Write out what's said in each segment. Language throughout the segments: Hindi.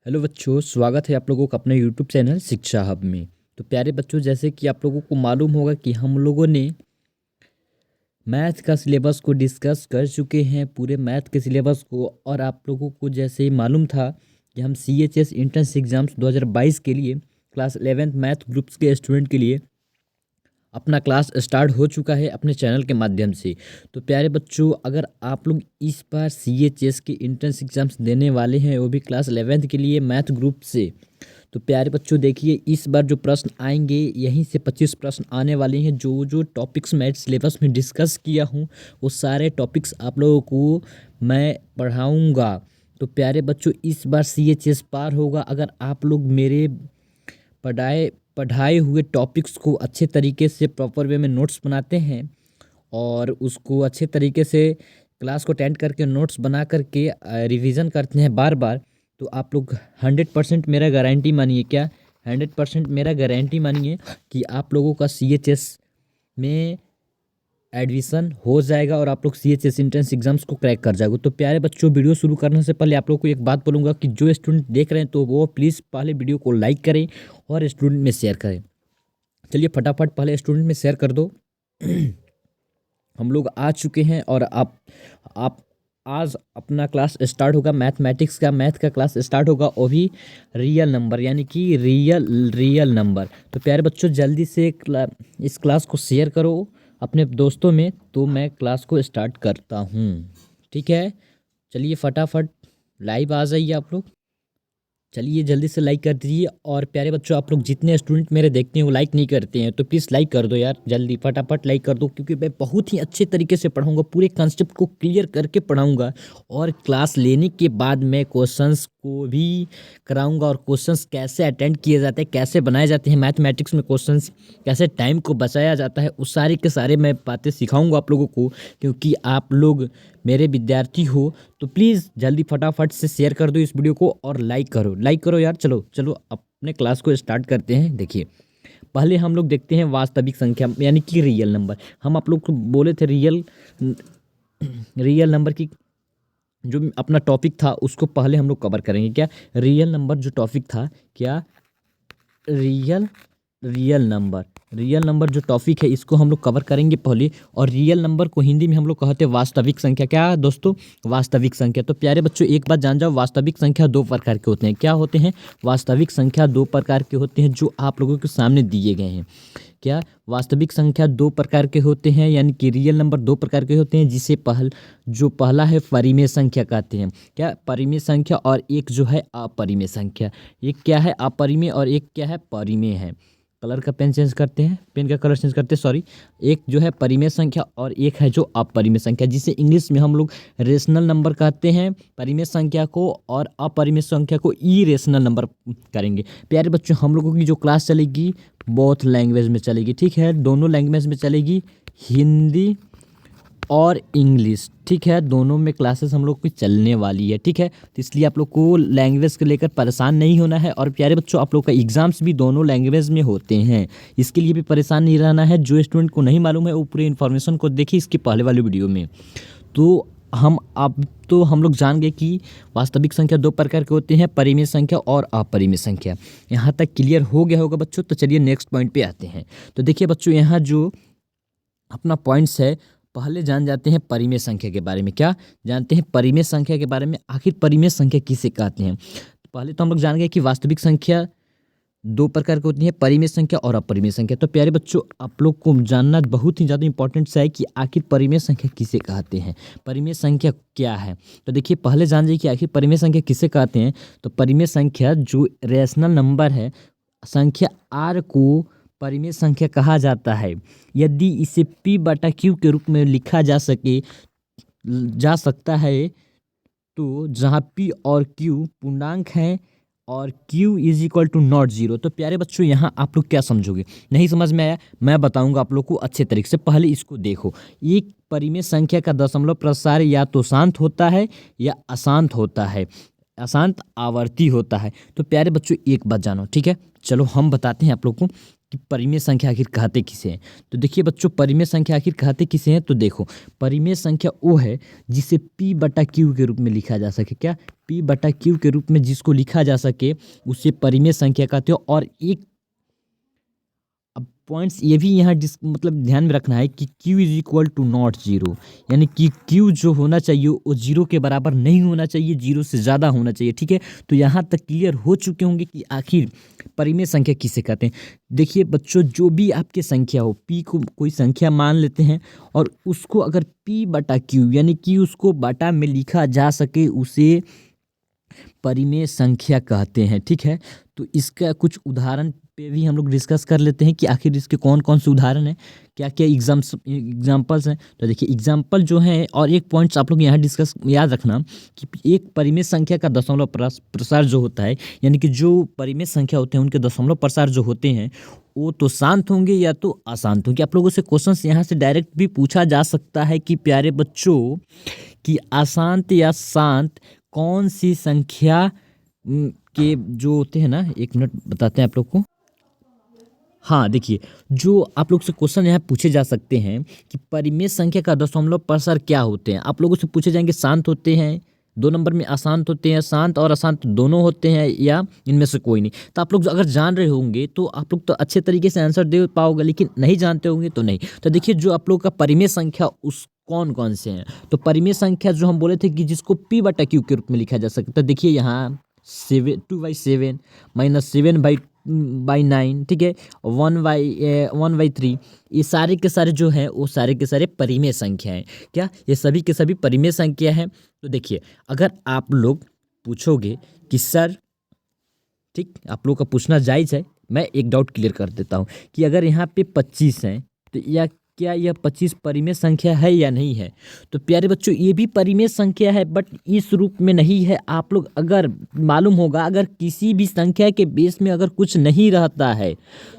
हेलो बच्चों, स्वागत है आप लोगों का अपने यूट्यूब चैनल शिक्षा हब में। तो प्यारे बच्चों, जैसे कि आप लोगों को मालूम होगा कि हम लोगों ने मैथ का सिलेबस को डिस्कस कर चुके हैं, पूरे मैथ के सिलेबस को। और आप लोगों को जैसे ही मालूम था कि हम CHS एंट्रेंस एग्ज़ाम्स 2022 के लिए क्लास 11th मैथ ग्रुप्स के स्टूडेंट के लिए अपना क्लास स्टार्ट हो चुका है अपने चैनल के माध्यम से। तो प्यारे बच्चों, अगर आप लोग इस बार CHS के एंट्रेंस एग्ज़ाम्स देने वाले हैं, वो भी क्लास 11th के लिए मैथ ग्रुप से, तो प्यारे बच्चों देखिए, इस बार जो प्रश्न आएंगे यहीं से 25 प्रश्न आने वाले हैं। जो जो टॉपिक्स मैं सिलेबस में डिस्कस किया हूँ वो सारे टॉपिक्स आप लोगों को मैं पढ़ाऊँगा। तो प्यारे बच्चों, इस बार CHS पार होगा अगर आप लोग मेरे पढ़ाए पढ़ाए हुए टॉपिक्स को अच्छे तरीके से प्रॉपर वे में नोट्स बनाते हैं और उसको अच्छे तरीके से क्लास को अटेंड करके नोट्स बना करके रिवीजन करते हैं बार बार। तो आप लोग 100% मेरा गारंटी मानिए, क्या 100% मेरा गारंटी मानिए कि आप लोगों का CHS में एडमिशन हो जाएगा और आप लोग CHS एंट्रेंस एग्जाम्स को क्रैक कर जाएगा। तो प्यारे बच्चों, वीडियो शुरू करने से पहले आप लोग को एक बात बोलूँगा कि जो स्टूडेंट देख रहे हैं तो वो प्लीज़ पहले वीडियो को लाइक करें और स्टूडेंट में शेयर करें। चलिए फटाफट पहले स्टूडेंट में शेयर कर दो। हम लोग आ चुके हैं और आप आज अपना क्लास स्टार्ट होगा, मैथमेटिक्स का मैथ का क्लास स्टार्ट होगा, वो भी रियल नंबर यानी कि रियल नंबर। तो प्यारे बच्चों, जल्दी से इस क्लास को शेयर करो अपने दोस्तों में। तो मैं क्लास को स्टार्ट करता हूँ, ठीक है। चलिए फटाफट लाइव आ जाइए आप लोग। चलिए जल्दी से लाइक कर दीजिए। और प्यारे बच्चों, आप लोग जितने स्टूडेंट मेरे देखते हैं वो लाइक नहीं करते हैं, तो प्लीज़ लाइक कर दो यार, जल्दी फटाफट लाइक कर दो, क्योंकि मैं बहुत ही अच्छे तरीके से पढ़ाऊंगा, पूरे कॉन्सेप्ट को क्लियर करके पढ़ाऊंगा। और क्लास लेने के बाद मैं क्वेश्चंस को भी कराऊंगा और क्वेश्चंस कैसे अटेंड किए जाते हैं, कैसे बनाए जाते हैं मैथमेटिक्स में क्वेश्चंस, कैसे टाइम को बचाया जाता है, उस सारे के सारे मैं बातें सिखाऊंगा आप लोगों को। क्योंकि आप लोग मेरे विद्यार्थी हो तो प्लीज़ जल्दी फटाफट से शेयर कर दो इस वीडियो को और लाइक करो यार। चलो चलो अपने क्लास को स्टार्ट करते हैं। देखिए, पहले हम लोग देखते हैं वास्तविक संख्या यानी कि रियल नंबर। हम आप लोग को बोले थे रियल नंबर की जो अपना टॉपिक था उसको पहले हम लोग कवर करेंगे। क्या रियल नंबर जो टॉपिक था, क्या रियल रियल नंबर जो टॉपिक है इसको हम लोग कवर करेंगे पहले। और रियल नंबर को हिंदी में हम लोग कहते हैं वास्तविक संख्या। क्या दोस्तों? वास्तविक संख्या। तो प्यारे बच्चों, एक बात जान जाओ, वास्तविक संख्या दो प्रकार के होते हैं। क्या होते हैं? वास्तविक संख्या दो प्रकार के होते हैं जो आप लोगों के सामने दिए गए हैं। क्या वास्तविक संख्या दो प्रकार के होते हैं, यानी कि रियल नंबर दो प्रकार के होते हैं, जिसे जो पहला है परिमेय संख्या कहते हैं। क्या? परिमेय संख्या। और एक जो है अपरिमेय संख्या। एक क्या है? अपरिमेय। और एक क्या है? परिमेय है। कलर का पेन चेंज करते हैं, पेन का कलर चेंज करते हैं, सॉरी। एक जो है परिमेय संख्या और एक है जो अपरिमेय संख्या, जिसे इंग्लिश में हम लोग रेशनल नंबर कहते हैं परिमेय संख्या को, और अपरिमेय संख्या को इरेशनल नंबर करेंगे। प्यारे बच्चों, हम लोगों की जो क्लास चलेगी बोथ लैंग्वेज में चलेगी, ठीक है, दोनों लैंग्वेज में चलेगी, हिंदी और इंग्लिश, ठीक है, दोनों में क्लासेस हम लोग की चलने वाली है, ठीक है। तो इसलिए आप लोग को लैंग्वेज को लेकर परेशान नहीं होना है। और प्यारे बच्चों, आप लोग का एग्जाम्स भी दोनों लैंग्वेज में होते हैं, इसके लिए भी परेशान नहीं रहना है। जो स्टूडेंट को नहीं मालूम है वो पूरे इन्फॉर्मेशन को देखिए इसके पहले वाले वीडियो में। तो हम लोग जान गए कि वास्तविक संख्या दो प्रकार के होते हैं, परिमेय संख्या और अपरिमेय संख्या। यहाँ तक क्लियर हो गया होगा बच्चों। तो चलिए नेक्स्ट पॉइंट पे आते हैं। तो देखिए बच्चों, यहाँ जो अपना पॉइंट्स है, पहले जान जाते हैं परिमेय संख्या के बारे में। क्या जानते हैं? परिमेय संख्या के बारे में। आखिर परिमेय संख्या किसे कहते हैं? तो पहले तो हम लोग जान गए कि वास्तविक संख्या दो प्रकार की होती है, परिमेय संख्या और अपरिमेय संख्या। तो प्यारे बच्चों, आप लोग को जानना बहुत ही ज़्यादा इंपॉर्टेंट है कि आखिर परिमेय संख्या किसे कहते हैं, परिमेय संख्या क्या है। तो देखिए, पहले जान जाइए कि आखिर परिमेय संख्या किसे कहते हैं। तो परिमेय संख्या जो रेशनल नंबर है, संख्या आर को परिमेय संख्या कहा जाता है यदि इसे P/Q के रूप में लिखा जा सकता है। तो जहाँ P और Q पूर्णांक हैं और Q = नॉट जीरो। तो प्यारे बच्चों, यहाँ आप लोग क्या समझोगे? नहीं समझ में आया? मैं बताऊंगा आप लोग को अच्छे तरीके से। पहले इसको देखो, एक परिमेय संख्या का दशमलव प्रसार या तो शांत होता है या अशांत होता है, अशांत आवर्ती होता है। तो प्यारे बच्चों, एक बात जानो, ठीक है। चलो हम बताते हैं आप लोग को कि परिमेय संख्या आखिर कहते किसे हैं। तो देखिए बच्चों, परिमेय संख्या आखिर कहते किसे हैं। तो देखो, परिमेय संख्या वो है जिसे P/Q के रूप में लिखा जा सके। क्या? P/Q के रूप में जिसको लिखा जा सके उसे परिमेय संख्या कहते हो। और एक अब पॉइंट्स ये भी यहाँ मतलब ध्यान में रखना है कि Q is equal to not zero, यानी कि Q जो होना चाहिए वो जीरो के बराबर नहीं होना चाहिए, जीरो से ज़्यादा होना चाहिए। ठीक है, तो यहाँ तक क्लियर हो चुके होंगे कि आखिर परिमेय संख्या किसे कहते हैं। देखिए बच्चों, जो भी आपकी संख्या हो, P को कोई संख्या मान लेते हैं और उसको अगर P/Q यानी कि उसको बटा में लिखा जा सके उसे परिमेय संख्या कहते हैं। ठीक है, तो इसका कुछ उदाहरण पे भी हम लोग डिस्कस कर लेते हैं कि आखिर इसके कौन कौन से उदाहरण हैं, क्या क्या एग्जाम्पल्स हैं। तो देखिए एग्जाम्पल जो है, और एक पॉइंट्स आप लोग यहाँ डिस्कस याद रखना कि एक परिमेय संख्या का दशमलव प्रसार जो होता है, यानी कि जो परिमेय संख्या होते हैं उनके दशमलव प्रसार जो होते हैं वो तो शांत होंगे या तो अशांत होंगे। आप लोगों से क्वेश्चंस यहाँ से डायरेक्ट भी पूछा जा सकता है कि प्यारे बच्चों कि अशांत या शांत कौन सी संख्या के जो होते हैं ना, एक मिनट बताते हैं आप लोग को। हाँ देखिए, जो आप लोग से क्वेश्चन यहाँ पूछे जा सकते हैं कि परिमेय संख्या का दशमलव प्रसार क्या होते हैं। आप लोगों से पूछे जाएंगे शांत होते हैं, 2 नंबर में अशांत होते हैं, शांत और अशांत दोनों होते हैं, या इनमें से कोई नहीं। तो आप लोग अगर जान रहे होंगे तो आप लोग तो अच्छे तरीके से आंसर दे पाओगे, लेकिन नहीं जानते होंगे तो नहीं। तो देखिए, जो आप लोग का परिमेय संख्या उस कौन कौन से हैं, तो परिमेय संख्या जो हम बोले थे कि जिसको P/Q के रूप में लिखा जा सकता है। देखिए यहाँ 2/7 -7/9, ठीक है, 1/3, ये सारे के सारे जो हैं वो सारे के सारे परिमेय संख्या हैं। क्या? ये सभी के सभी परिमेय संख्या हैं। तो देखिए, अगर आप लोग पूछोगे कि सर, ठीक, आप लोग का पूछना जायज़ है, मैं एक डाउट क्लियर कर देता हूँ कि अगर यहाँ पे 25 हैं तो या क्या यह 25 परिमेय संख्या है या नहीं है। तो प्यारे बच्चों, ये भी परिमेय संख्या है बट इस रूप में नहीं है। आप लोग अगर मालूम होगा, अगर किसी भी संख्या के बेस में अगर कुछ नहीं रहता है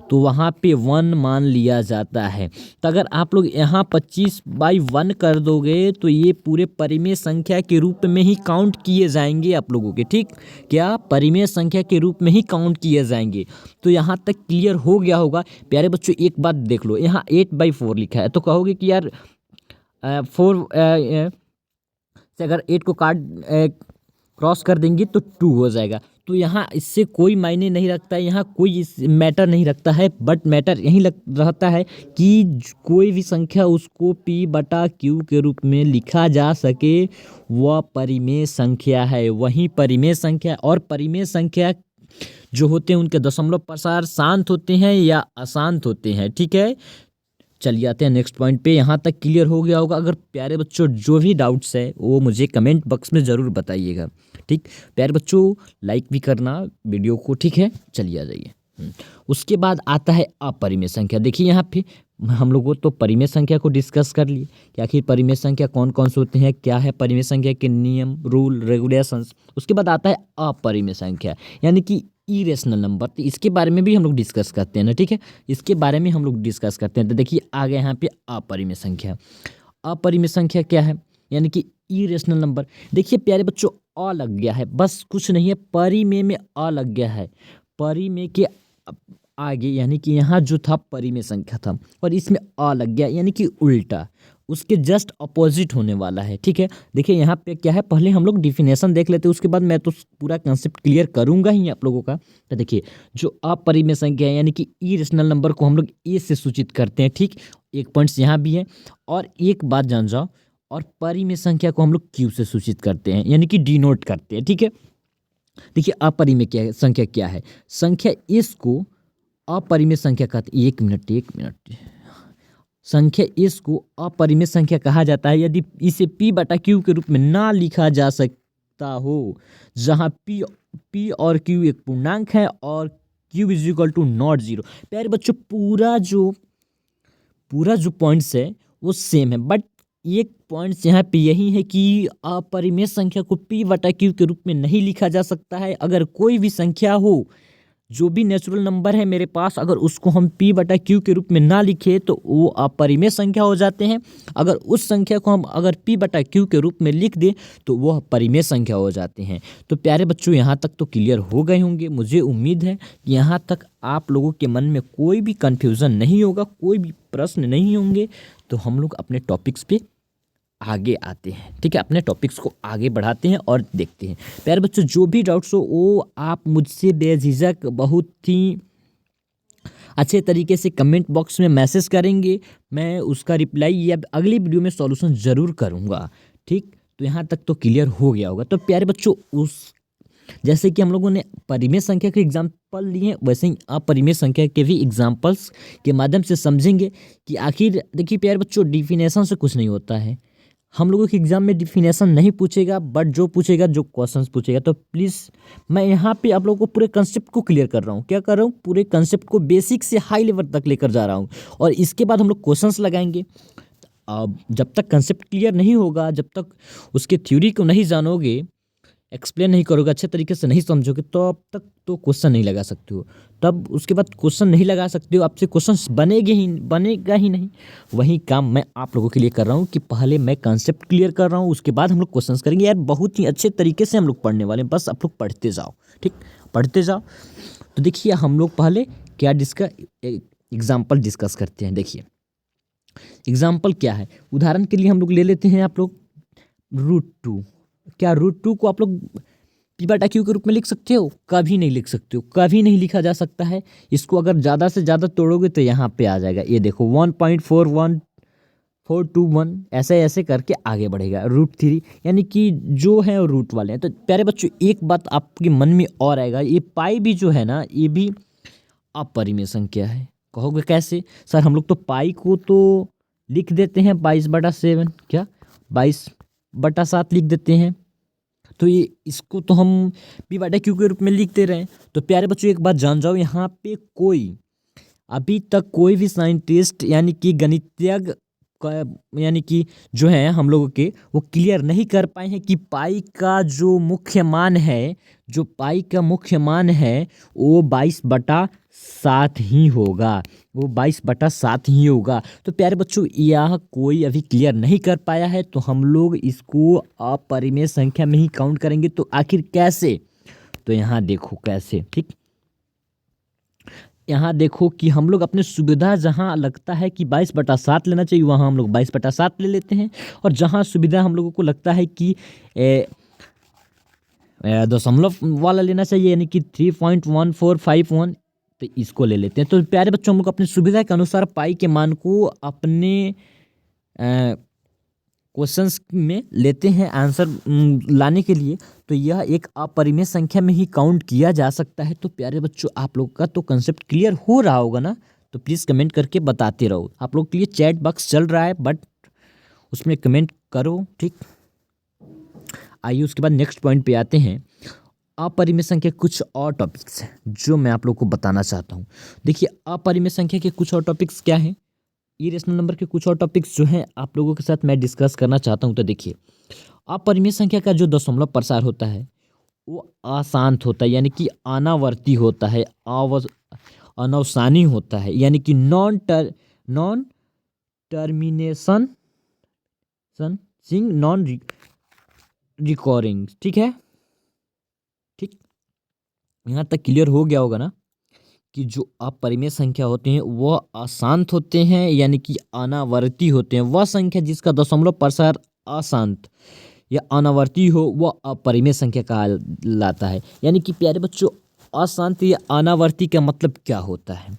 तो वहाँ पे 1 मान लिया जाता है। तो अगर आप लोग यहाँ 25/1 कर दोगे तो ये पूरे परिमेय संख्या के रूप में ही काउंट किए जाएंगे आप लोगों के। ठीक, क्या? परिमेय संख्या के रूप में ही काउंट किए जाएंगे। तो यहाँ तक क्लियर हो गया होगा। प्यारे बच्चों, एक बात देख लो, यहाँ 8/4 लिखा है तो कहोगे कि यार 4 से अगर 8 को क्रॉस कर देंगे तो 2 हो जाएगा। तो यहाँ इससे कोई मायने नहीं रखता है, यहाँ कोई मैटर नहीं रखता है, बट मैटर यही रहता है कि कोई भी संख्या उसको P/Q के रूप में लिखा जा सके, वह परिमेय संख्या है। वही परिमेय संख्या, और परिमेय संख्या जो होते हैं उनके दशमलव प्रसार शांत होते हैं या अशांत होते हैं। ठीक है, चलिए आते हैं नेक्स्ट पॉइंट पे। यहाँ तक क्लियर हो गया होगा। अगर प्यारे बच्चों जो भी डाउट्स है वो मुझे कमेंट बॉक्स में ज़रूर बताइएगा। ठीक, प्यारे बच्चों लाइक भी करना वीडियो को। ठीक है, चलिए आ जाइए। उसके बाद आता है अपरिमेय संख्या। देखिए यहाँ पे हम लोगों तो परिमेय संख्या को डिस्कस कर लिए कि आखिर परिमेय संख्या कौन कौन से होते हैं, क्या है परिमेय संख्या के नियम, रूल, रेगुलेशंस। उसके बाद आता है अपरिमेय संख्या, यानी कि इरेशनल नंबर। तो इसके बारे में भी हम लोग डिस्कस करते हैं ना। ठीक है, इसके बारे में हम लोग डिस्कस करते हैं। तो देखिए आ गया यहाँ पे अपरिमेय संख्या। अपरिमेय संख्या क्या है? यानी कि इरेशनल नंबर। देखिए प्यारे बच्चों, अ लग गया है, बस कुछ नहीं है, परिमेय में अ लग गया है। परिमेय के आगे यानी कि यहाँ जो था परिमेय संख्या था और इसमें अ लग गया, यानी कि उल्टा, उसके जस्ट अपोजिट होने वाला है। ठीक है, देखिए यहाँ पे क्या है, पहले हम लोग डिफिनेशन देख लेते हैं, उसके बाद मैं तो पूरा कंसेप्ट क्लियर करूंगा ही आप लोगों का। तो देखिए, जो अपरिमेय संख्या है यानी कि इरेशनल नंबर को हम लोग ए से सूचित करते हैं। ठीक, एक पॉइंट्स यहाँ भी है। और एक बात जान जाओ, और परिमेय संख्या को हम लोग क्यू से सूचित करते हैं, यानी कि डिनोट करते हैं। ठीक है, देखिए अपरिमेय क्या है, संख्या क्या है? संख्या इसको अपरिमेय संख्या कहते हैं। एक मिनट, संख्या इसको अपरिमेय संख्या कहा जाता है यदि इसे P/Q के रूप में ना लिखा जा सकता हो, जहां P और Q एक पूर्णांक है और Q is equal to not zero. प्यारे बच्चों, पूरा जो पॉइंट्स है वो सेम है, बट एक पॉइंट्स यहाँ पे यही है कि अपरिमेय संख्या को P/Q के रूप में नहीं लिखा जा सकता है। अगर कोई भी संख्या हो जो भी नेचुरल नंबर है मेरे पास, अगर उसको हम p/q के रूप में ना लिखे तो वो अपरिमेय संख्या हो जाते हैं। अगर उस संख्या को हम अगर p/q के रूप में लिख दें तो वो परिमेय संख्या हो जाते हैं। तो प्यारे बच्चों, यहाँ तक तो क्लियर हो गए होंगे। मुझे उम्मीद है कि यहाँ तक आप लोगों के मन में कोई भी कन्फ्यूज़न नहीं होगा, कोई भी प्रश्न नहीं होंगे। तो हम लोग अपने टॉपिक्स पे आगे आते हैं, ठीक है। अपने टॉपिक्स को आगे बढ़ाते हैं और देखते हैं। प्यारे बच्चों, जो भी डाउट्स हो वो आप मुझसे बेझिझक बहुत ही अच्छे तरीके से कमेंट बॉक्स में मैसेज करेंगे। मैं उसका रिप्लाई या अगली वीडियो में सॉल्यूशन ज़रूर करूँगा, ठीक। तो यहाँ तक तो क्लियर हो गया होगा। तो प्यारे बच्चों, जैसे कि हम लोगों ने परिमेय संख्या के एग्जाम्पल लिए, वैसे ही अपरिमेय संख्या के भी एग्जाम्पल्स के माध्यम से समझेंगे कि आखिर देखिए प्यारे बच्चों, डिफिनेशन से कुछ नहीं होता है। हम लोगों के एग्जाम में डिफिनेशन नहीं पूछेगा, बट जो पूछेगा, जो क्वेश्चंस पूछेगा। तो प्लीज़ मैं यहाँ पे आप लोगों को पूरे कंसेप्ट को क्लियर कर रहा हूँ। क्या कर रहा हूँ? पूरे कंसेप्ट को बेसिक से हाई लेवल तक लेकर जा रहा हूँ, और इसके बाद हम लोग क्वेश्चंस लगाएंगे। अब जब तक कंसेप्ट क्लियर नहीं होगा, जब तक उसके थ्योरी को नहीं जानोगे, एक्सप्लेन नहीं करोगे, अच्छे तरीके से नहीं समझोगे, तो अब तक तो क्वेश्चन नहीं लगा सकते हो। तब उसके बाद क्वेश्चन नहीं लगा सकते हो, आपसे क्वेश्चन बनेगा ही नहीं। वही काम मैं आप लोगों के लिए कर रहा हूँ कि पहले मैं कंसेप्ट क्लियर कर रहा हूँ, उसके बाद हम लोग क्वेश्चंस करेंगे। यार बहुत ही अच्छे तरीके से हम लोग पढ़ने वाले हैं, बस आप लोग पढ़ते जाओ, ठीक, पढ़ते जाओ। तो देखिए, हम लोग पहले क्या एग्जाम्पल डिस्कस करते हैं। देखिए एग्जाम्पल क्या है, उदाहरण के लिए हम लोग ले लेते हैं, आप लोग √2। क्या √2 को आप लोग p/q के रूप में लिख सकते हो? कभी नहीं लिख सकते हो, कभी नहीं लिखा जा सकता है। इसको अगर ज़्यादा से ज़्यादा तोड़ोगे तो यहाँ पे आ जाएगा, ये देखो 1.41421, ऐसे ऐसे करके आगे बढ़ेगा। √3 यानी कि जो है वो रूट वाले हैं। तो प्यारे बच्चों, एक बात आपके मन में और आएगा, ये पाई भी जो है ना, ये भी अपरिमेय संख्या है। कहोगे कैसे सर? हम लोग तो पाई को तो लिख देते हैं 22/7, क्या 22/7 लिख देते हैं। तो ये इसको तो हम p/q के रूप में लिख दे रहे हैं। तो प्यारे बच्चों, एक बात जान जाओ, यहाँ पे अभी तक कोई भी साइंटिस्ट यानी कि गणितज्ञ यानी कि जो है हम लोगों के, वो क्लियर नहीं कर पाए हैं कि पाई का जो मुख्य मान है, वो 22/7 ही होगा, वो 22/7 ही होगा। तो प्यारे बच्चों, यह कोई अभी क्लियर नहीं कर पाया है, तो हम लोग इसको अपरिमेय संख्या में ही काउंट करेंगे। तो आखिर कैसे? तो यहाँ देखो कैसे, ठीक। यहाँ देखो कि हम लोग अपने सुविधा, जहाँ लगता है कि 22/7 लेना चाहिए, वहाँ हम लोग 22/7 ले लेते हैं। और जहाँ सुविधा हम लोगों को लगता है कि दशमलव वाला लेना चाहिए, यानी कि 3.1451, तो इसको ले लेते हैं। तो प्यारे बच्चों, हम लोग अपनी सुविधा के अनुसार पाई के मान को अपने क्वेश्चंस में लेते हैं आंसर लाने के लिए। तो यह एक अपरिमेय संख्या में ही काउंट किया जा सकता है। तो प्यारे बच्चों, आप लोग का तो कंसेप्ट क्लियर हो रहा होगा ना? तो प्लीज़ कमेंट करके बताते रहो। आप लोग के लिए चैट बॉक्स चल रहा है, बट उसमें कमेंट करो, ठीक। आइए उसके बाद नेक्स्ट पॉइंट पे आते हैं। अपरिमेय संख्या के कुछ और टॉपिक्स हैं जो मैं आप लोग को बताना चाहता हूँ। देखिए, अपरिमेय संख्या के कुछ और टॉपिक्स क्या हैं, इरेशनल नंबर के कुछ और टॉपिक्स जो हैं आप लोगों के साथ मैं डिस्कस करना चाहता हूँ। तो देखिए, अपरिमेय संख्या का जो दशमलव प्रसार होता है वो अशांत होता है, यानी कि अनावर्ती होता है, अनवसानी होता है, यानी कि नॉन टर्मिनेशन नॉन रिकॉर्डिंग, ठीक है, ठीक। यहाँ तक क्लियर हो गया होगा ना कि जो अपरिमेय संख्या होते हैं वह अशांत होते हैं, यानी कि अनावर्ती होते हैं। वह संख्या जिसका दशमलव प्रसार अशांत या अनावर्ती हो, वह अपरिमेय संख्या कहलाता है। यानी कि प्यारे बच्चों, अशांत या अनावर्ती का मतलब क्या होता है?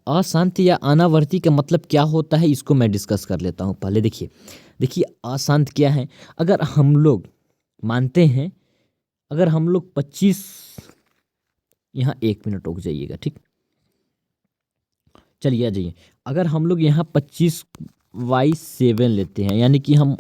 अशांत या अनावर्ती का मतलब क्या होता है, इसको मैं डिस्कस कर लेता हूँ। पहले देखिए अशांत क्या है। अगर हम लोग मानते हैं, अगर हम लोग 25, यहाँ 1 मिनट रुक जाइएगा, ठीक, चलिए आ जाइए। अगर हम लोग यहाँ 25/7 लेते हैं, यानी कि हम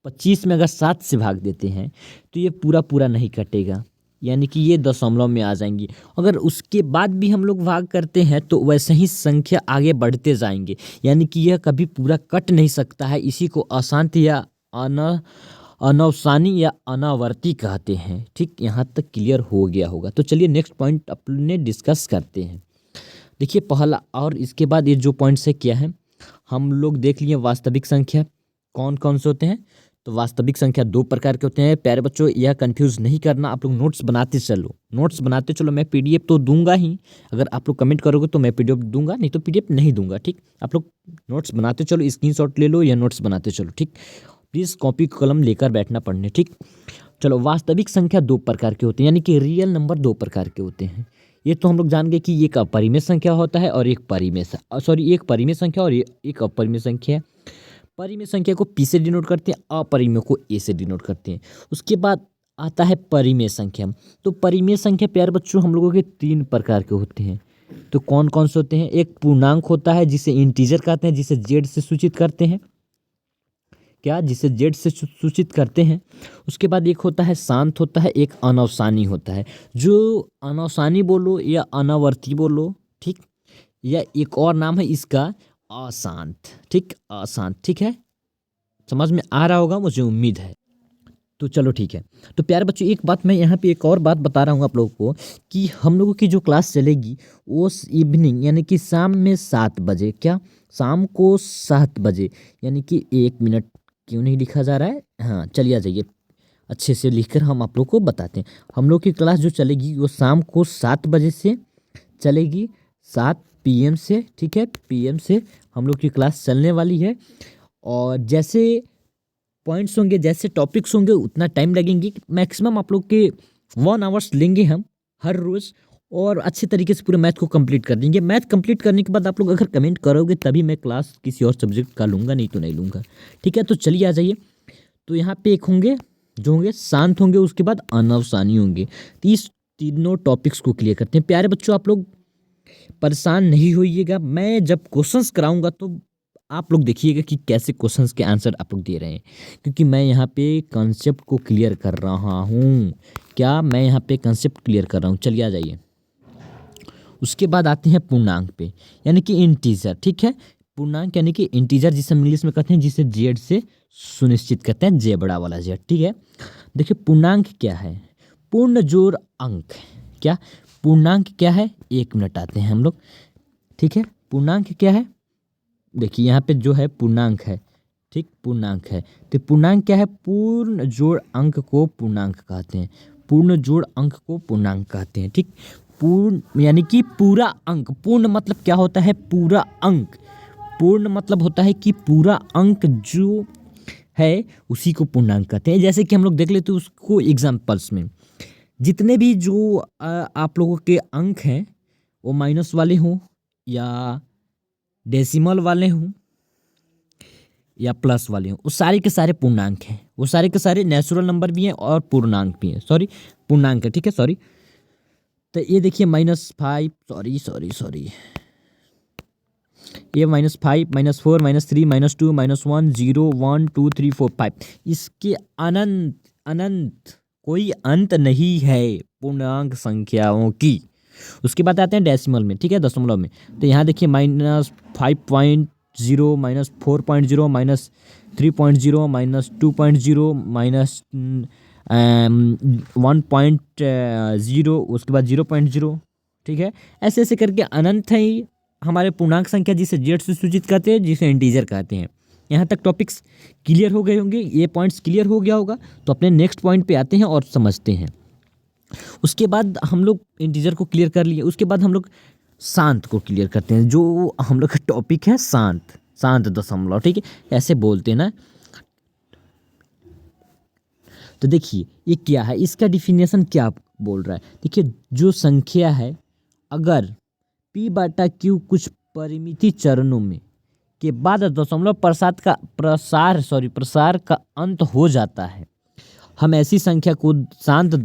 25 में अगर 7 से भाग देते हैं तो ये पूरा नहीं कटेगा, यानी कि ये दशमलव में आ जाएंगी। अगर उसके बाद भी हम लोग भाग करते हैं तो वैसे ही संख्या आगे बढ़ते जाएंगे, यानी कि यह कभी पूरा कट नहीं सकता है। इसी को अशांत या अनवसानी या अनावर्ती कहते हैं। ठीक, यहाँ तक क्लियर हो गया होगा। तो चलिए नेक्स्ट पॉइंट अपने डिस्कस करते हैं। देखिए पहला और इसके बाद ये जो पॉइंट्स है क्या है, हम लोग देख लिए वास्तविक संख्या कौन कौन से होते हैं। तो वास्तविक संख्या दो प्रकार के होते हैं। प्यारे बच्चों यह कंफ्यूज नहीं करना, आप लोग नोट्स बनाते चलो, नोट्स बनाते चलो। मैं पीडीएफ तो दूंगा ही, अगर आप लोग कमेंट करोगे तो मैं पीडीएफ दूंगा, नहीं तो पीडीएफ नहीं दूंगा। ठीक, आप लोग नोट्स बनाते चलो, स्क्रीनशॉट ले लो या नोट्स बनाते चलो। ठीक, प्लीज़ कॉपी कलम लेकर बैठना पढ़ने। ठीक, चलो वास्तविक संख्या दो प्रकार के होते हैं, यानी कि रियल नंबर दो प्रकार के होते हैं। ये तो हम लोग जान गए कि एक अपरिमेय संख्या होता है और एक एक परिमेय संख्या और एक अपरिमेय संख्या है। परिमेय संख्या को पी से डिनोट करते हैं, अपरिमेय को ए से डिनोट करते हैं। उसके बाद आता है परिमेय संख्या। तो परिमेय संख्या प्यारे बच्चों हम लोगों के तीन प्रकार के होते हैं। तो कौन कौन से होते हैं, एक पूर्णांक होता है जिसे इंटीजर कहते हैं, जिसे जेड से सूचित करते हैं, क्या जिसे जेड से सूचित करते हैं। उसके बाद एक होता है शांत होता है, एक अनवसानी होता है। जो अनवसानी बोलो या अनावर्ती बोलो, ठीक, या एक और नाम है इसका अशांत। ठीक, अशांत। ठीक है, समझ में आ रहा होगा मुझे उम्मीद है। तो चलो ठीक है। तो प्यारे बच्चों एक बात मैं यहाँ पे एक और बात बता रहा हूँ आप लोगों को कि हम लोगों की जो क्लास चलेगी वो इवनिंग यानी कि शाम में 7 बजे, क्या शाम को 7 बजे, यानी कि 1 मिनट क्यों नहीं लिखा जा रहा है, हाँ चलिए आ जाइए, अच्छे से लिखकर हम आप लोग को बताते हैं। हम लोग की क्लास जो चलेगी वो शाम को 7 बजे से चलेगी, 7 PM से। ठीक है, PM से हम लोग की क्लास चलने वाली है। और जैसे पॉइंट्स होंगे, जैसे टॉपिक्स होंगे, उतना टाइम लगेंगे। मैक्सिमम आप लोग के 1 आवर्स लेंगे हम हर रोज़, और अच्छे तरीके से पूरे मैथ को कंप्लीट कर देंगे। मैथ कंप्लीट करने के बाद आप लोग अगर कमेंट करोगे तभी मैं क्लास किसी और सब्जेक्ट का लूँगा, नहीं तो नहीं लूँगा। ठीक है, तो चलिए आ जाइए। तो यहाँ पे एक होंगे जो होंगे शांत होंगे, उसके बाद अनवसानी होंगे। तो इस तीनों टॉपिक्स को क्लियर करते हैं। प्यारे बच्चों आप लोग परेशान नहीं होइएगा, मैं जब क्वेश्चंस कराऊंगा तो आप लोग देखिएगा कि कैसे क्वेश्चंस के आंसर आप लोग दे रहे हैं, क्योंकि मैं यहाँ पे कॉन्सेप्ट को क्लियर कर रहा हूँ। क्या मैं यहाँ पे कॉन्सेप्ट क्लियर कर रहा हूँ, चलिए आ जाइए। उसके बाद आते हैं पूर्णांक पे, यानी कि इंटीजर। ठीक है, पूर्णांक यानी कि इंटीजर जिसे हम इंग्लिश में कहते हैं, जिसे जेड से सुनिश्चित करते हैं, जे बड़ा वाला जेड। ठीक है, देखिए पूर्णांक क्या है, पूर्ण जोड़ अंक। क्या पूर्णांक क्या है, 1 मिनट आते हैं हम लोग। ठीक है, पूर्णांक क्या है, देखिए यहाँ पे जो है पूर्णांक है। ठीक, पूर्णांक है, तो पूर्णांक क्या है, पूर्ण जोड़ अंक को पूर्णांक कहते हैं, पूर्ण जोड़ अंक को पूर्णांक कहते हैं। ठीक, पूर्ण यानी कि पूरा अंक, पूर्ण मतलब क्या होता है, पूरा अंक, पूर्ण मतलब होता है कि पूरा अंक जो है उसी को पूर्णांक कहते हैं। जैसे कि हम लोग देख लेते हैं उसको एग्जाम्पल्स में, जितने भी जो आप लोगों के अंक हैं वो माइनस वाले हों या डेसिमल वाले हों या प्लस वाले हों, वो सारे के सारे पूर्णांक हैं। वो सारे के सारे नेचुरल नंबर भी हैं और पूर्णांक भी हैं, सॉरी पूर्णांक है। ठीक है, सॉरी। तो ये देखिए -5, सॉरी ये -5, -4, -3, -2, -1, 0, 1, 2, 3, 4, 5, इसके अनंत अनंत कोई अंत नहीं है पूर्णांक संख्याओं की। उसके बाद आते हैं डेसिमल में। ठीक है, दशमलव में। तो यहाँ देखिए -5.0, -4.0, -3.0, -2.0, -1.0, उसके बाद 0.0। ठीक है, ऐसे ऐसे करके अनंत है ही हमारे पूर्णांक संख्या, जिसे जेड से सूचित करते हैं, जिसे इंटीजर कहते हैं। यहाँ तक टॉपिक्स क्लियर हो गए होंगे, ये पॉइंट्स क्लियर हो गया होगा। तो अपने नेक्स्ट पॉइंट पे आते हैं और समझते हैं। उसके बाद हम लोग इंटीजर को क्लियर कर लिए, उसके बाद हम लोग शांत को क्लियर करते हैं। जो हम लोग का टॉपिक है शांत दशमलव। ठीक है, ऐसे बोलते हैं ना। तो देखिए ये क्या है, इसका डिफिनेशन क्या बोल रहा है। देखिए जो संख्या है, अगर p/q कुछ परिमिति चरणों में के बाद दशमलव प्रसार का अंत हो जाता है, हम ऐसी संख्या को शांत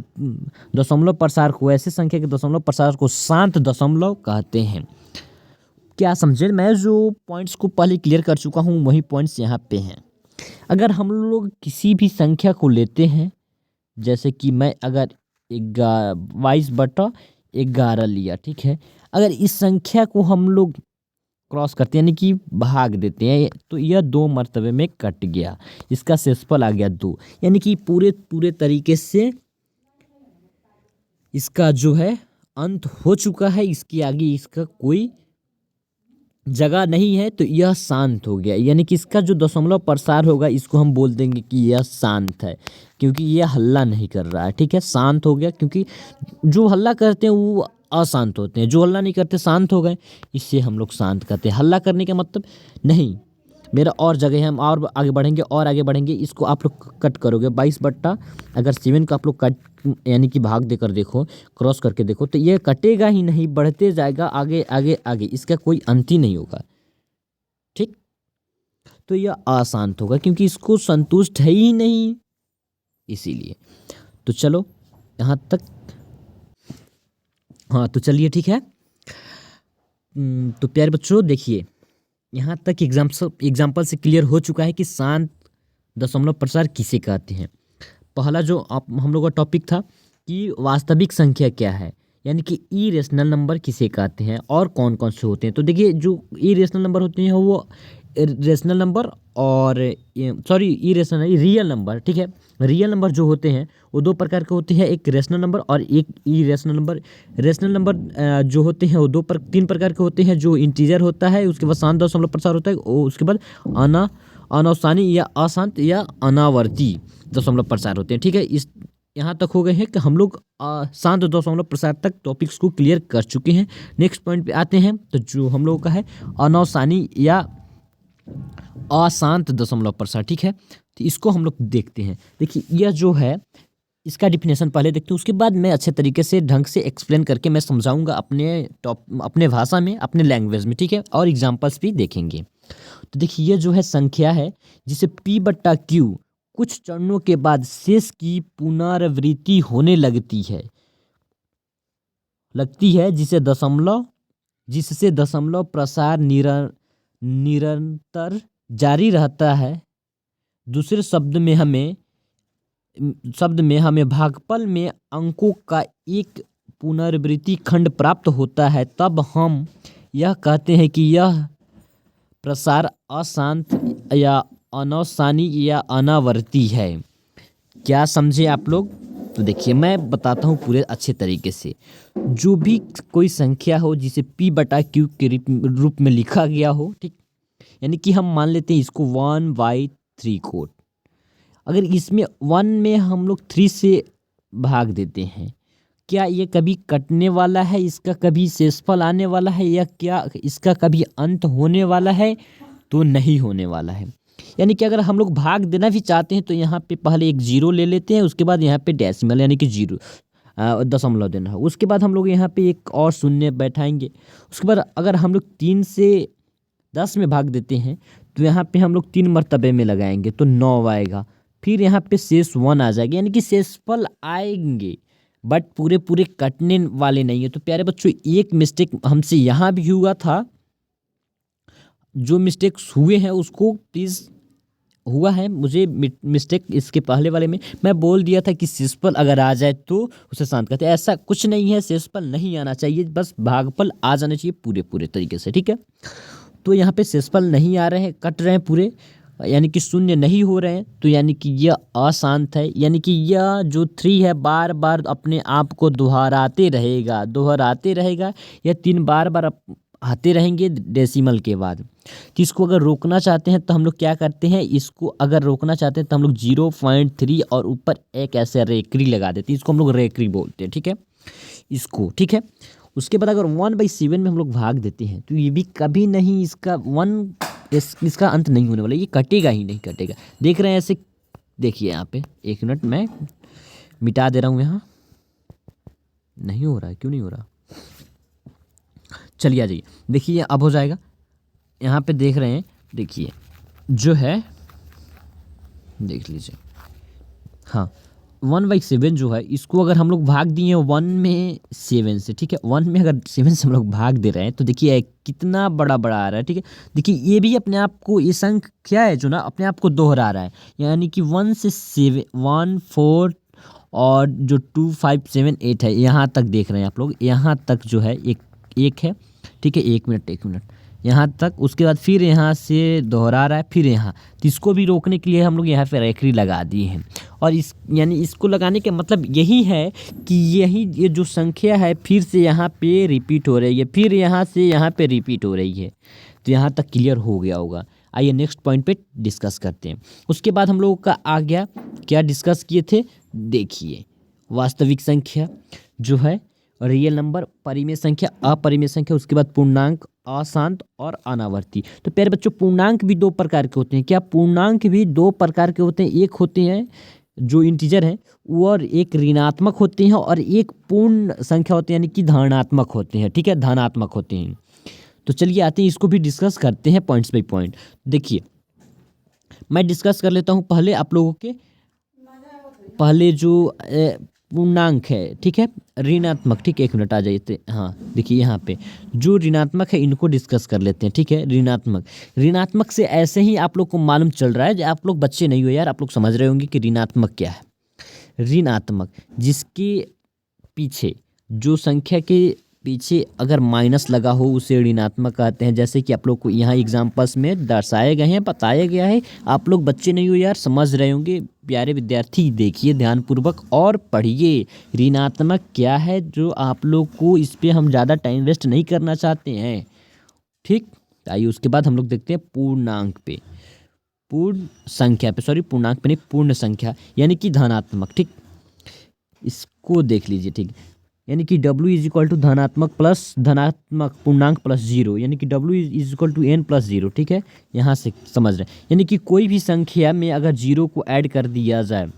दशमलव प्रसार को, ऐसी संख्या के दशमलव प्रसार को शांत दशमलव कहते हैं। क्या समझे, मैं जो पॉइंट्स को पहले क्लियर कर चुका हूँ वही पॉइंट्स यहाँ पे हैं। अगर हम लोग किसी भी संख्या को लेते हैं, जैसे कि मैं अगर 22/11 लिया, ठीक है, अगर इस संख्या को हम लोग क्रॉस करते हैं यानी कि भाग देते हैं, तो यह 2 मर्तबे में कट गया, इसका शेषफल आ गया 2, यानी कि पूरे तरीके से इसका जो है अंत हो चुका है, इसके आगे इसका कोई जगह नहीं है, तो यह शांत हो गया। यानी कि इसका जो दशमलव प्रसार होगा इसको हम बोल देंगे कि यह शांत है, क्योंकि यह हल्ला नहीं कर रहा है। ठीक है, शांत हो गया, क्योंकि जो हल्ला करते हैं वो अशांत होते हैं, जो हल्ला नहीं करते शांत हो गए, इससे हम लोग शांत करते हैं। हल्ला करने का मतलब नहीं, मेरा और जगह है, हम और आगे बढ़ेंगे। इसको आप लोग कट करोगे 22 अगर 7 को आप लोग कट यानी कि भाग देकर देखो, क्रॉस करके देखो, तो ये कटेगा ही नहीं, बढ़ते जाएगा आगे आगे आगे, इसका कोई अंत ही नहीं होगा। ठीक, तो यह अशांत होगा क्योंकि इसको संतुष्ट है ही नहीं, इसीलिए। तो चलो यहाँ तक, हाँ तो चलिए ठीक है। तो प्यारे बच्चों देखिए, यहाँ तक एग्जाम्पल से क्लियर हो चुका है कि शांत दशमलव प्रसार किसे कहते हैं। पहला जो हम लोग का टॉपिक था कि वास्तविक संख्या क्या है, यानी कि इरेशनल नंबर किसे कहते हैं और कौन कौन से होते हैं। तो देखिए, जो इरेशनल नंबर होते हैं वो रेशनल नंबर और रियल नंबर। ठीक है, रियल नंबर जो होते हैं वो 2 प्रकार के होते हैं, एक रेशनल नंबर और एक इरेशनल नंबर। रेशनल नंबर जो होते हैं वो 3 प्रकार के होते हैं, जो इंटीजर होता है, उसके बाद शांत दशमलव प्रसार होता है, और उसके बाद अनौसानी या अशांत या अनावर्ती दशमलव प्रसार होते हैं। ठीक है, इस यहाँ तक हो गए हैं कि हम लोग शांत दशमलव प्रसार तक टॉपिक्स को क्लियर कर चुके हैं। नेक्स्ट पॉइंट पे आते हैं, तो जो हम लोगों का है अनौसानी या अशांत दशमलव प्रसार। ठीक है, तो इसको हम लोग देखते हैं। देखिए, यह जो है इसका डिफिनेशन पहले देखते हैं, उसके बाद मैं अच्छे तरीके से ढंग से एक्सप्लेन करके मैं समझाऊंगा अपने भाषा में, अपने लैंग्वेज में। ठीक है, और एग्जांपल्स भी देखेंगे। तो देखिए, ये जो है संख्या है जिसे P/Q कुछ चरणों के बाद शेष की पुनरावृत्ति होने लगती है जिससे दशमलव प्रसार निरंतर जारी रहता है। दूसरे शब्द में हमें भागफल में अंकों का एक पुनरावृत्ति खंड प्राप्त होता है, तब हम यह कहते हैं कि यह प्रसार अशांत या अनौसानी या अनावर्ती है। क्या समझे आप लोग? तो देखिए, मैं बताता हूँ पूरे अच्छे तरीके से। जो भी कोई संख्या हो जिसे P/Q के रूप में लिखा गया हो, ठीक, यानी कि हम मान लेते हैं इसको 1/3 कोट। अगर इसमें 1 में हम लोग 3 से भाग देते हैं, क्या ये कभी कटने वाला है, इसका कभी शेषफल आने वाला है, या क्या इसका कभी अंत होने वाला है? तो नहीं होने वाला है। यानी कि अगर हम लोग भाग देना भी चाहते हैं तो यहाँ पे पहले एक 0 ले लेते हैं, उसके बाद यहाँ पे डेसिमल यानी कि 0 दशमलव देना है, उसके बाद हम लोग यहाँ पे एक और शून्य बैठाएंगे। उसके बाद अगर हम लोग 3 से 10 में भाग देते हैं तो यहाँ पे हम लोग 3 मर्तबे में लगाएंगे तो 9 आएगा, फिर यहाँ पे शेष 1 आ जाएगा, यानी कि शेषफल आएंगे, बट पूरे कटने वाले नहीं है। तो प्यारे बच्चों, एक मिस्टेक हमसे यहाँ भी हुआ था, जो मिस्टेक्स हुए हैं उसको प्लीज़, हुआ है मुझे मिस्टेक इसके पहले वाले में, मैं बोल दिया था कि शेषफल अगर आ जाए तो उसे शांत करते हैं। ऐसा कुछ नहीं है, शेषफल नहीं आना चाहिए, बस भागफल आ जाना चाहिए पूरे तरीके से। ठीक है, तो यहाँ पे शेषफल नहीं आ रहे हैं, कट रहे हैं पूरे, यानी कि शून्य नहीं हो रहे हैं, तो यानी कि यह अशांत है। यानी कि यह जो 3 है बार बार अपने आप को दोहराते रहेगा। यह 3 बार बार आते रहेंगे डेसिमल के बाद। तो इसको अगर रोकना चाहते हैं तो हम लोग क्या करते हैं, इसको अगर रोकना चाहते हैं तो हम लोग 0.3 और ऊपर एक ऐसे रेकरी लगा देते हैं, इसको हम लोग रेकरी बोलते हैं। ठीक है, इसको, ठीक है। उसके बाद अगर 1/7 में हम लोग भाग देते हैं तो ये भी कभी नहीं, इसका अंत नहीं होने वाला, ये कटेगा ही नहीं, कटेगा। देख रहे हैं ऐसे, देखिए यहाँ पे, 1 मिनट मैं मिटा दे रहा हूँ, यहाँ नहीं हो रहा है, क्यों नहीं हो रहा? चलिए आ जाइए, देखिए अब हो जाएगा। यहाँ पे देख रहे हैं, देखिए जो है, देख लीजिए, हाँ 1/7 जो है, इसको अगर हम लोग भाग दिए 1 में 7 से, ठीक है, 1 में अगर 7 से हम लोग भाग दे रहे हैं तो देखिए कितना बड़ा आ रहा है। ठीक है, देखिए ये भी अपने आप को, ये संख्या है जो ना अपने आप को दोहरा रहा है, यानी कि 1 से 7, 1, 4 और जो 2, 5, 7, 8 है, यहाँ तक देख रहे हैं आप लोग, यहाँ तक जो है एक है। ठीक है, एक मिनट यहाँ तक, उसके बाद फिर यहाँ से दोहरा रहा है, फिर यहाँ, तो इसको भी रोकने के लिए हम लोग यहाँ पे रेखरी लगा दिए हैं। और इस यानी इसको लगाने का मतलब यही है कि यही ये जो संख्या है फिर से यहाँ पे रिपीट हो रही है, फिर यहाँ से यहाँ पे रिपीट हो रही है। तो यहाँ तक क्लियर हो गया होगा। आइए नेक्स्ट पॉइंट पे डिस्कस करते हैं। उसके बाद हम लोगों का आ गया, क्या डिस्कस किए थे, देखिए वास्तविक संख्या जो है, रियल नंबर, परिमेय संख्या, अपरिमेय संख्या, उसके बाद पूर्णांक, अशांत और अनावर्ती। तो प्यारे बच्चों पूर्णांक भी दो प्रकार के होते हैं। क्या पूर्णांक भी दो प्रकार के होते हैं? एक होते हैं जो इंटीजर है वो, और एक ऋणात्मक होते हैं, और एक पूर्ण संख्या होते हैं यानी कि धनात्मक होते हैं। ठीक है, धनात्मक होते हैं। तो चलिए आते हैं, इसको भी डिस्कस करते हैं पॉइंट्स बाई पॉइंट। देखिए मैं डिस्कस कर लेता हूँ पहले आप लोगों के, पहले जो पूर्णांक है, ठीक है, ऋणात्मक, ठीक है, एक मिनट आ जाइए। हाँ देखिए यहाँ पे जो ऋणात्मक है इनको डिस्कस कर लेते हैं। ठीक है, ऋणात्मक से ऐसे ही आप लोग को मालूम चल रहा है, आप लोग बच्चे नहीं हो यार, आप लोग समझ रहे होंगे कि ऋणात्मक क्या है। ऋणात्मक जिसके पीछे, जो संख्या के पीछे अगर माइनस लगा हो उसे ऋणात्मक कहते हैं। जैसे कि आप लोग को यहाँ एग्जाम्पल्स में दर्शाए गए हैं, बताया गया है। आप लोग बच्चे नहीं हो यार, समझ रहे होंगे। प्यारे विद्यार्थी देखिए ध्यानपूर्वक और पढ़िए ऋणात्मक क्या है, जो आप लोग को इस पर हम ज़्यादा टाइम वेस्ट नहीं करना चाहते हैं। ठीक, आइए उसके बाद हम लोग देखते हैं पूर्णांक पे, पूर्ण संख्या पे, सॉरी पूर्णांक पे नहीं, पूर्ण संख्या यानी कि धनात्मक। ठीक, इसको देख लीजिए। ठीक, यानी कि W इज इक्वल टू धनात्मक प्लस धनात्मक पूर्णांक प्लस जीरो, यानी कि W is equal to n plus zero. ठीक है, यहाँ से समझ रहे हैं। यानी कि कोई भी संख्या में अगर जीरो को ऐड कर दिया जाए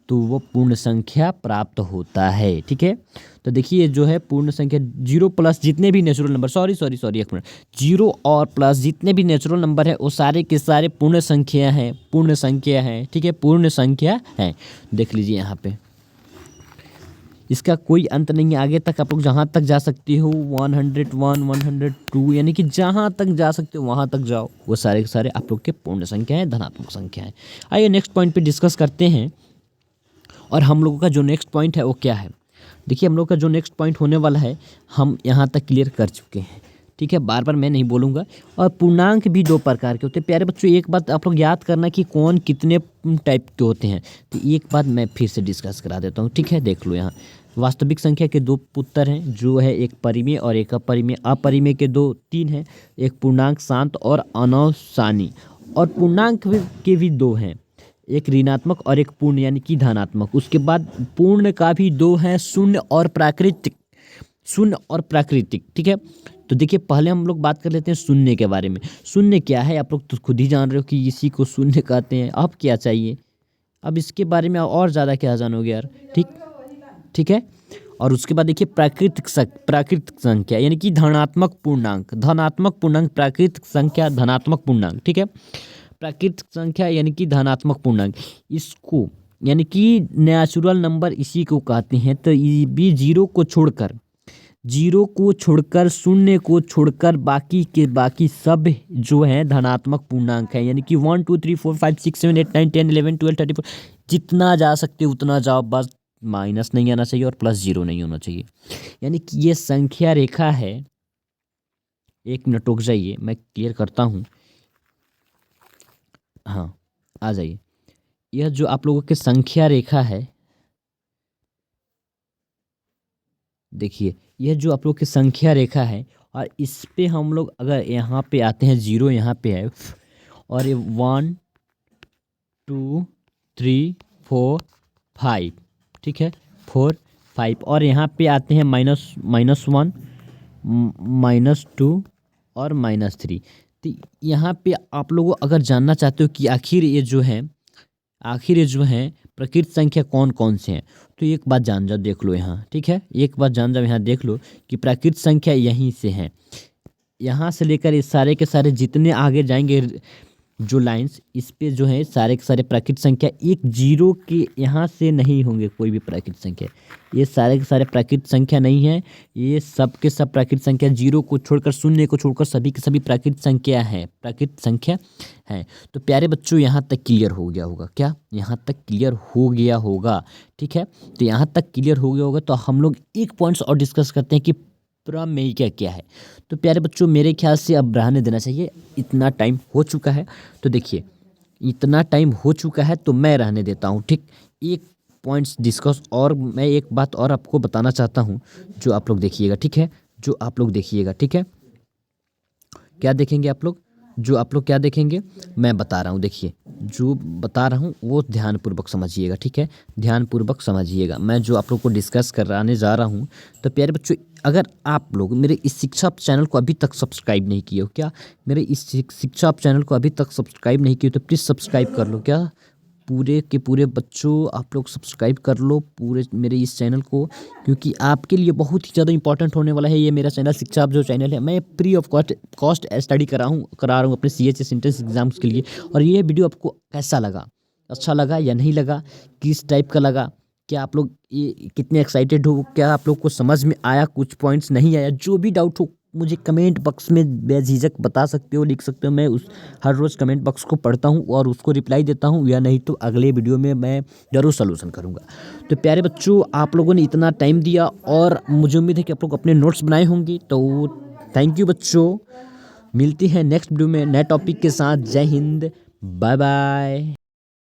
तो वो पूर्ण संख्या प्राप्त होता है। ठीक है, तो देखिए जो है पूर्ण संख्या, जीरो प्लस जितने भी नेचुरल नंबर, सॉरी एक मिनट, जीरो और प्लस जितने भी नेचुरल नंबर है वो सारे के सारे पूर्ण संख्या हैं, पूर्ण संख्या है। ठीक है, पूर्ण संख्या है। देख लीजिए यहाँ पे इसका कोई अंत नहीं है, आगे तक आप लोग जहाँ तक जा सकते हो 101, 102, यानी कि जहाँ तक जा सकते हो वहाँ तक जाओ, वो सारे के सारे आप लोग के पूर्ण संख्या है, धनात्मक संख्या है। आइए नेक्स्ट पॉइंट पे डिस्कस करते हैं। और हम लोगों का जो नेक्स्ट पॉइंट है वो क्या है, देखिए हम लोग का जो नेक्स्ट पॉइंट होने वाला है हम यहाँ तक क्लियर कर चुके हैं। ठीक है, बार बार मैं नहीं बोलूँगा। और पूर्णांक भी दो प्रकार के होते हैं। प्यारे बच्चों एक बात आप लोग याद करना कि कौन कितने टाइप के होते हैं, तो एक बात मैं फिर से डिस्कस करा देता हूँ। ठीक है, देख लो यहाँ वास्तविक संख्या के दो पुत्र हैं, जो है एक परिमेय और एक अपरिमेय। अपरिमेय के दो तीन हैं, एक पूर्णांक शांत और अनौसानी। और पूर्णांक के भी दो हैं, एक ऋणात्मक और एक पूर्ण यानी कि धनात्मक। उसके बाद पूर्ण का भी दो हैं, शून्य और प्राकृतिक, शून्य और प्राकृतिक। ठीक है, तो देखिए पहले हम लोग बात कर लेते हैं शून्य के बारे में। शून्य क्या है आप लोग तो खुद ही जान रहे हो कि इसी को शून्य कहते हैं। अब क्या चाहिए, अब इसके बारे में और ज़्यादा क्या जानोगे यार। ठीक है, और उसके बाद देखिए प्राकृतिक संख्या यानी कि धनात्मक पूर्णांक, प्राकृतिक संख्या, धनात्मक पूर्णांक। ठीक है, प्राकृतिक संख्या यानी कि धनात्मक पूर्णांक, इसको यानी कि नेचुरल नंबर इसी को कहते हैं। तो ये भी जीरो को छोड़कर शून्य को छोड़कर बाकी के बाकी सब जो है धनात्मक पूर्णांक है। यानी कि 1 2 3 4 5 6 7 8 9 10 11 12 13 जितना जा सकते उतना जाओ, बस माइनस नहीं आना चाहिए और प्लस जीरो नहीं होना चाहिए। यानी कि ये संख्या रेखा है, एक मिनट रुक जाइए मैं क्लियर करता हूँ। हाँ आ जाइए, यह जो आप लोगों की संख्या रेखा है, देखिए यह जो आप लोग की संख्या रेखा है, और इस पे हम लोग अगर यहाँ पे आते हैं, जीरो यहाँ पे है, और ये 1 2 3 4 5, ठीक है 4 5, और यहाँ पे आते हैं -1 -2 और -3। तो यहाँ पे आप लोगों अगर जानना चाहते हो कि आखिर ये जो है प्रकृत संख्या कौन कौन से हैं, तो एक बात जान जाओ, देख लो यहाँ। ठीक है, एक बात जान जाओ यहाँ, देख लो कि प्राकृत संख्या यहीं से है, यहाँ से लेकर ये सारे के सारे जितने आगे जाएंगे जो लाइंस, इस पे जो है सारे के सारे प्राकृत संख्या, एक जीरो के यहाँ से नहीं होंगे कोई भी प्राकृत संख्या। ये सारे के सारे प्राकृत संख्या नहीं है, ये सब के सब प्राकृत संख्या, जीरो को छोड़कर शून्य को छोड़कर सभी के सभी प्राकृत संख्या है। तो प्यारे बच्चों यहाँ तक क्लियर हो गया होगा क्या, यहाँ तक क्लियर हो गया होगा। ठीक है, तो यहाँ तक क्लियर हो गया होगा। तो हम लोग एक पॉइंट्स और डिस्कस करते हैं कि प्रोग्राम में ही क्या क्या है। तो प्यारे बच्चों मेरे ख्याल से अब रहने देना चाहिए, इतना टाइम हो चुका है। तो देखिए इतना टाइम हो चुका है तो मैं रहने देता हूँ, ठीक। एक पॉइंट्स डिस्कस और मैं एक बात और आपको बताना चाहता हूँ, जो आप लोग देखिएगा, ठीक है। जो आप लोग देखिएगा, ठीक है। क्या देखेंगे आप लोग, जो आप लोग क्या देखेंगे मैं बता रहा हूँ। देखिए जो बता रहा हूँ वो ध्यानपूर्वक समझिएगा, ठीक है। ध्यानपूर्वक समझिएगा मैं जो आप लोग को डिस्कस कराने जा रहा हूँ। तो प्यारे बच्चों अगर आप लोग मेरे इस शिक्षा चैनल को अभी तक सब्सक्राइब नहीं किए हो, क्या मेरे इस शिक्षा चैनल को अभी तक सब्सक्राइब नहीं किए हो तो प्लीज़ सब्सक्राइब कर लो। क्या पूरे के पूरे बच्चों आप लोग सब्सक्राइब कर लो पूरे मेरे इस चैनल को, क्योंकि आपके लिए बहुत ही ज़्यादा इंपॉर्टेंट होने वाला है ये मेरा चैनल। शिक्षा अब जो चैनल है मैं फ्री ऑफ कॉस्ट स्टडी करा रहा हूँ अपने CHS एंट्रेंस एग्जाम्स के लिए। और ये वीडियो आपको कैसा लगा, अच्छा लगा या नहीं लगा, किस टाइप का लगा, क्या आप लोग ये कितने एक्साइटेड हो, क्या आप लोग को समझ में आया, कुछ पॉइंट्स नहीं आया, जो भी डाउट हो मुझे कमेंट बॉक्स में बेझिझक बता सकते हो, लिख सकते हो। मैं उस हर रोज़ कमेंट बॉक्स को पढ़ता हूँ और उसको रिप्लाई देता हूँ, या नहीं तो अगले वीडियो में मैं ज़रूर सलूशन करूँगा। तो प्यारे बच्चों आप लोगों ने इतना टाइम दिया और मुझे उम्मीद है कि आप लोग अपने नोट्स बनाए होंगे। तो थैंक यू बच्चों, मिलती है नेक्स्ट वीडियो में नए टॉपिक के साथ। जय हिंद, बाय बाय।